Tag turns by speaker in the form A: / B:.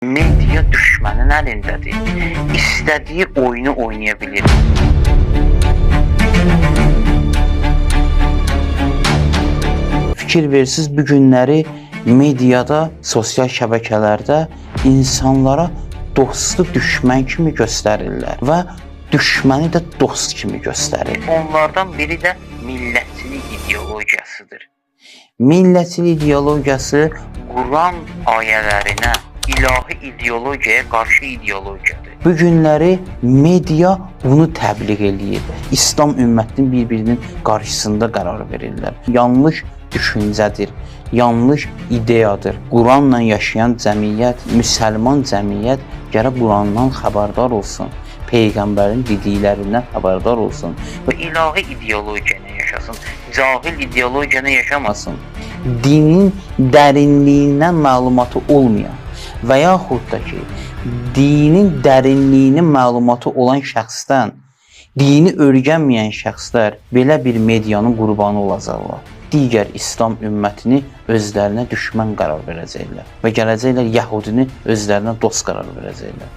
A: Media düşmənin əlindədir. İstədiyi oyunu oynaya bilir. Fikir versiz bu günləri mediada, sosial şəbəkələrdə insanlara dostu düşmən kimi göstərirlər və düşməni də dost kimi göstərir. Onlardan biri də millətçilik ideologiyasıdır. Millətçilik ideologiyası Quran ayələrinə, ilahi ideologiyaya qarşı ideologiyadır. Bu günləri media bunu təbliğ eləyir. İslam ümmətinin bir-birinin qarşısında qərar verirlər. Yanlış düşüncədir, yanlış ideyadır. Quranla yaşayan cəmiyyət, müsəlman cəmiyyət gərək Qurandan xəbərdar olsun. Peyğəmbərin dediklərindən xəbərdar olsun və ilahi ideologiyana yaşasın, cahil ideologiyana yaşamasın. Dinin dərinliyindən məlumatı olmayan və yaxud da ki, dinin dərinliyinin məlumatı olan şəxsdən dini öyrənməyən şəxslər belə bir medianın qurbanı olacaqlar. Digər İslam ümmətini özlərinə düşmən qərar verəcəklər və gələcəklər Yəhudini özlərinə dost qərar verəcəklər.